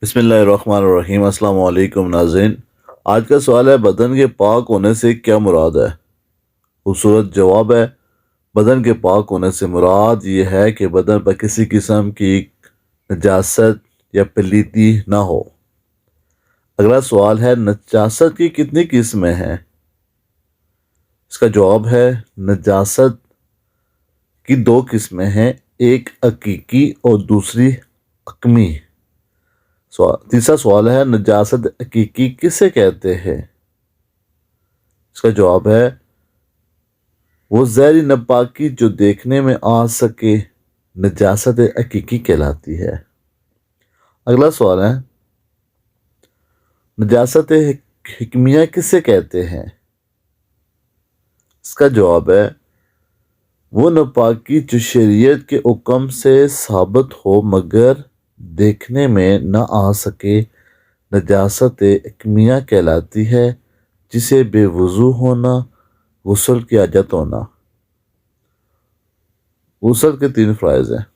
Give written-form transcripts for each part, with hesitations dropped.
बिस्मिल्लाहिर्रहमानिर्रहीम। अस्सलाम वालेकुम नाज़रीन। आज का सवाल है, बदन के पाक होने से क्या मुराद है? खूबसूरत जवाब है, बदन के पाक होने से मुराद ये है कि बदन पर किसी किस्म की नजासत या पलीती ना हो। अगला सवाल है, नजासत की कितनी किस्में हैं? इसका जवाब है, नजासत की दो किस्में हैं, एक हकीकी और दूसरी अकमी। तीसरा सवाल है, नजासत हकीकी किसे कहते हैं? इसका जवाब है, वो जहरी नापाकी जो देखने में आ सके नजासत हकीकी कहलाती है। अगला सवाल है, नजासत हिकमिया किसे कहते हैं? इसका जवाब है, वो नापाकी जो शरीयत के हुक्म से साबित हो मगर देखने में न आ सके नजासत हिकमिया कहलाती है, जिसे बेवुजू होना, गुस्ल की आदत होना। गुस्ल के 3 फ़राइज़ हैं।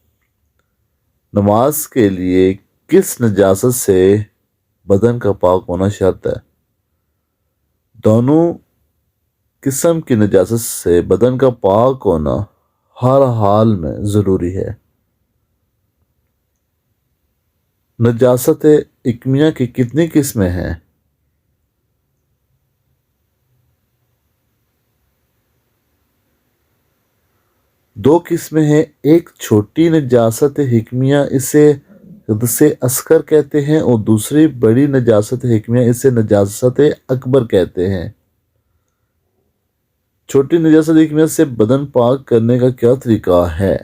नमाज के लिए किस नजासत से बदन का पाक होना शर्त है? दोनों किस्म की नजासत से बदन का पाक होना हर हाल में ज़रूरी है। नजासत हिकमिया की कितनी किस्में हैं? दो किस्में हैं, एक छोटी नजासत हिकमिया, इसे हदसे असगर कहते हैं, और दूसरी बड़ी नजासत हिकमिया, इसे नजासत अकबर कहते हैं। छोटी नजासत हिकमिया से बदन पाक करने का क्या तरीका है?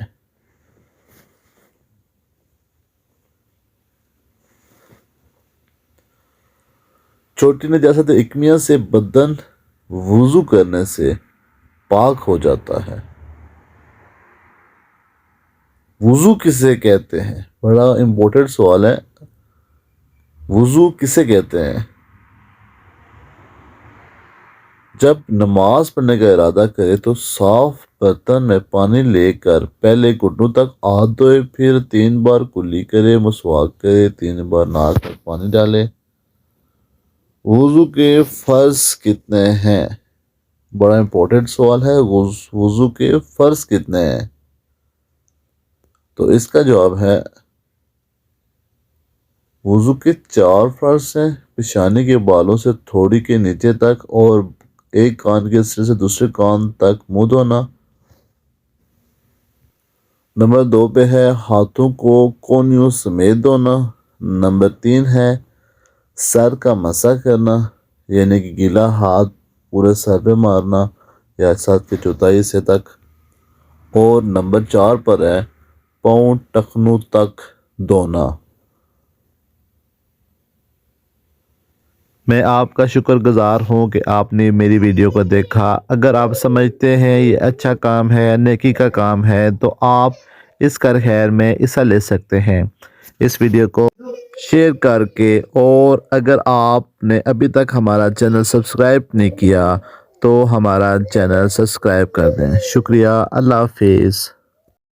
छोटी नजासत हिकमिया से बदन वुजू करने से पाक हो जाता है। वुजू किसे कहते हैं? बड़ा इंपॉर्टेंट सवाल है। वुजू किसे कहते हैं? जब नमाज पढ़ने का इरादा करे तो साफ बर्तन में पानी लेकर पहले घुटनों तक हाथ धोए, फिर 3 बार कुल्ली करे, मसवाक करे, 3 बार नाक तक पानी डाले। वुजू के फ़र्ज कितने हैं? बड़ा इंपॉर्टेंट सवाल है। वुजू के फ़र्ज कितने हैं? तो इसका जवाब है, वुजू के 4 फ़र्ज हैं। पेशानी के बालों से थोड़ी के नीचे तक और एक कान के सिरे से दूसरे कान तक मुंह धोना। नंबर 2 पे है, हाथों को कोहनियों समेत धोना। नंबर 3 है, सर का मसा करना, यानी कि गीला हाथ पूरे सर पे मारना या सर के चौथाई हिस्से तक। और नंबर 4 पर है, पाँव टखनों तक धोना। मैं आपका शुक्रगुजार हूँ कि आपने मेरी वीडियो को देखा। अगर आप समझते हैं ये अच्छा काम है, नेकी का काम है, तो आप इस कर खैर में हिस्सा ले सकते हैं इस वीडियो को शेयर करके। और अगर आपने अभी तक हमारा चैनल सब्सक्राइब नहीं किया तो हमारा चैनल सब्सक्राइब कर दें। शुक्रिया। अल्लाह हाफिज़।